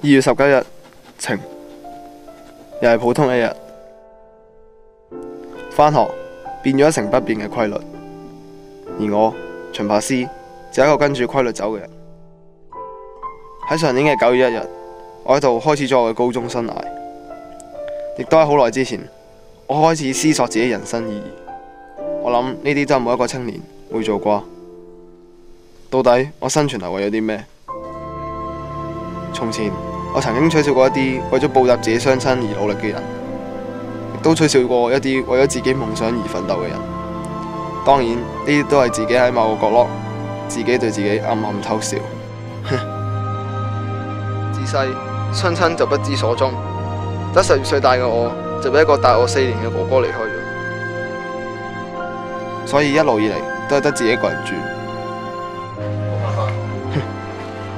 2月19日，晴，又係普通一日。返學變咗一成不變嘅規律，而我秦柏斯就係一個跟住規律走嘅人。喺上年嘅9月1日，我喺度開始咗我嘅高中生涯，亦都喺好耐之前，我開始思索自己人生意義。我諗呢啲都係每一個青年會做啩。到底我生存係為咗啲咩？從前我曾經取笑過一啲為咗報答自己雙親而努力嘅人，亦都取笑過一啲為咗自己夢想而奮鬥嘅人。當然呢啲都係自己喺某個角落，自己對自己暗暗偷笑。自細雙親就不知所蹤，得12歲大嘅我就俾一個大我4年嘅哥哥離開咗，所以一路以嚟都係得自己一個人住。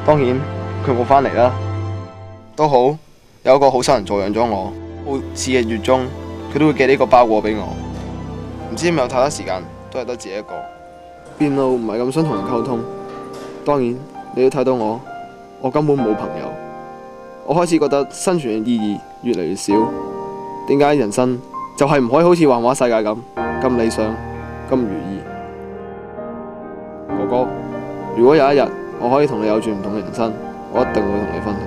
當然佢冇返嚟啦，都好有一個好心人助養咗我。每次嘅月中佢都會寄呢個包裹俾我。唔知有冇太多時間都係得自己一個，變到唔係咁想同人溝通。當然你都睇到我根本冇朋友。我開始覺得生存嘅意義越嚟越少。點解人生就係唔可以好似幻畫世界咁理想咁如意？哥哥，如果有一日我可以同你有住唔同嘅人生，我一定會同你分享。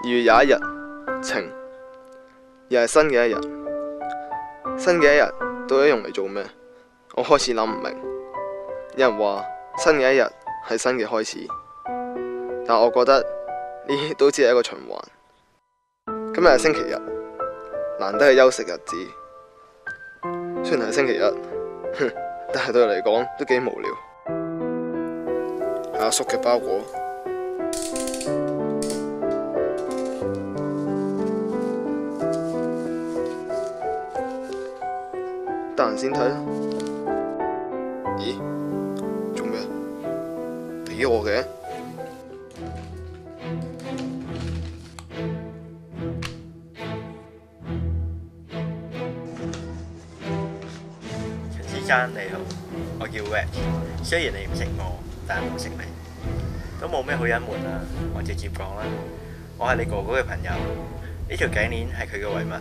2月21日，晴，又係新嘅一日。新嘅一日到底用嚟做咩？我開始諗唔明。有人話新嘅一日係新嘅開始，但我覺得呢啲都只係一個循環。今日係星期日，難得係休息日子。雖然係星期一，但係對我嚟講都幾無聊。係阿叔嘅包裹。得閒先睇啦。咦？做咩？俾我嘅？陳先生你好，我叫 Wedge。雖然你唔識我，但係我識你，都冇咩好隱瞞啦。我直接講啦，我係你哥哥嘅朋友。呢條頸鏈係佢嘅遺物，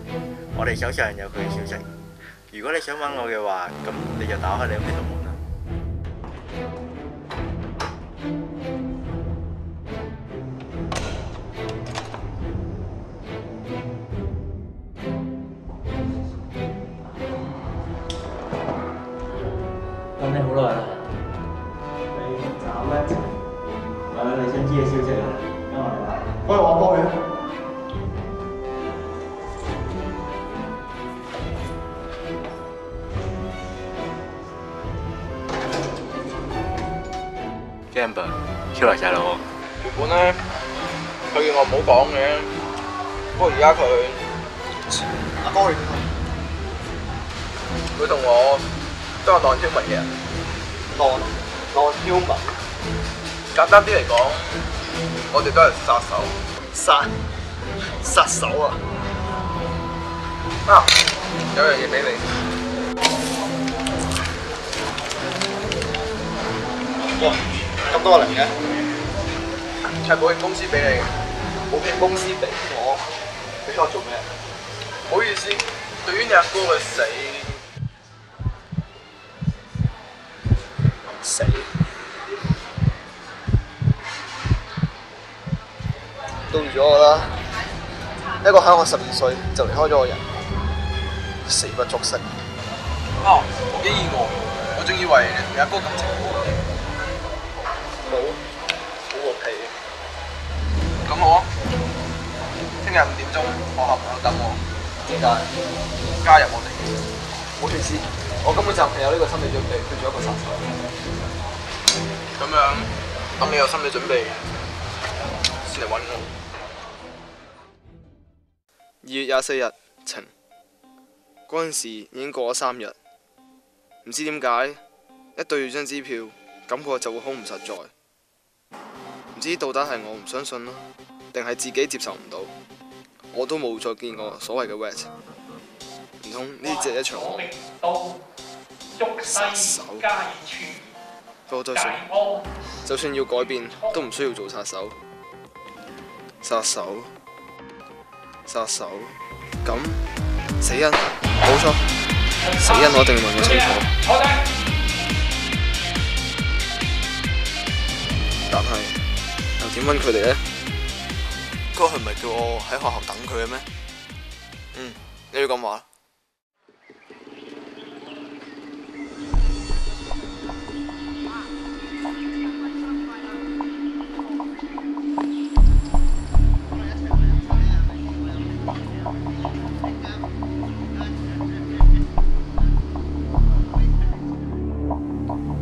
我哋手上有佢嘅消息。如果你想揾我嘅話，咁你就打開你屋企度門啦。等你好耐啦，你斬一齊，你想知嘅消息啊？跟我嚟啦。喂，我波嘅。Gamble，超嚟晒咯！原本呢，佢叫我唔好講嘅，不過而家佢阿哥佢同我都係non-human嘅人。non-human。簡單啲嚟講，我哋都係殺手。殺手啊！有樣嘢俾你。哇！咁多零嘅，係保險公司俾你嘅。保險公司俾我做咩？唔好意思，對於你阿哥嘅死，到咗我啦。一個喺我12歲就離開咗我人，死不足惜。我幾意外，我仲以為你阿哥感情好。好個屁！咁好啊，聽日5點鐘學校門口等我。點解？加入我哋。唔好意思，我根本就未有呢個心理準備去做一個殺手。咁樣，等你有心理準備先嚟揾我。2月24日，晴。嗰陣時已經過咗3日，唔知點解一對住張支票，感覺就會好唔實在。唔知到底係我唔相信啦，定係自己接受唔到。我都冇再見過所謂嘅 Wedge。唔唔通呢只係一場殺手？不過就算要改變，都唔需要做殺手。殺手，咁死因冇錯，死因我一定要問佢清楚。但係又點揾佢哋呢？嗰個佢唔係叫我喺學校等佢嘅咩？你要咁話。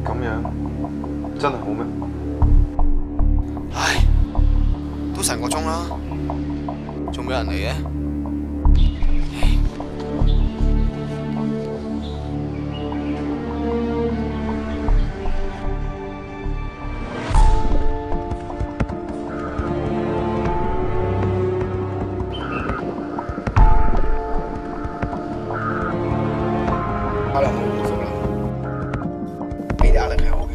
咁樣真係好咩？唉，都成個鐘啦，仲冇人嚟嘅。壓力好唔舒服啦，你哋壓力係我嘅。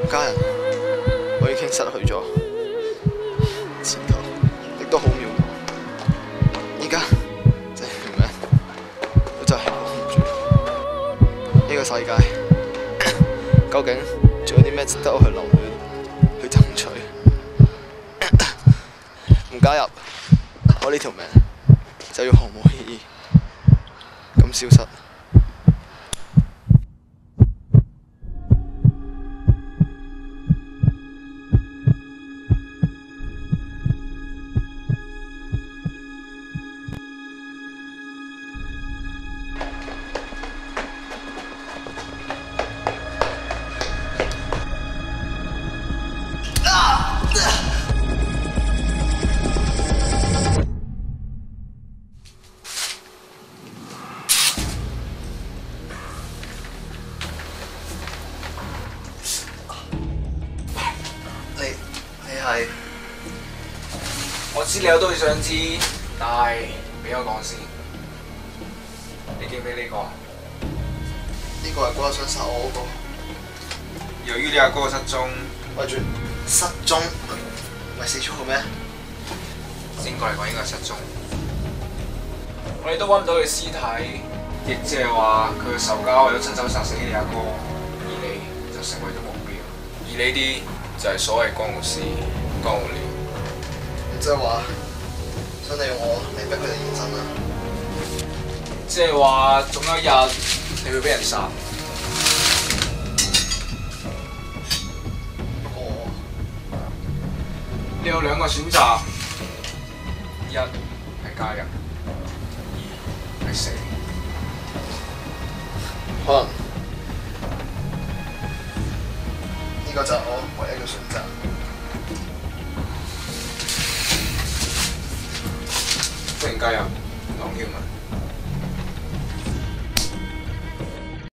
家人，我已經失去咗前途，亦都好渺茫。依家真係條命，我真係保唔住。呢個世界究竟仲有啲咩值得我去留戀、去爭取？唔加入，我呢條命就要毫無意義咁消失。係，我知你有都想知，但係俾我講先。你記唔記呢個？呢個係嗰日想殺我嗰個。由於你阿哥失蹤，喂住，失蹤唔係死咗個咩？正確嚟講應該係失蹤。我哋都揾唔到佢屍體，亦即係話佢嘅仇家為咗親手殺死你阿哥，而你就成為咗目標。而呢啲就係所謂江湖事、江湖料。即係話想利用我嚟逼佢哋現身啦。即係話總有一日你會俾人殺。不過你有兩個選擇，一係加入，二係死。可能呢個就係我唯一嘅選擇。歡迎加入郎曉文。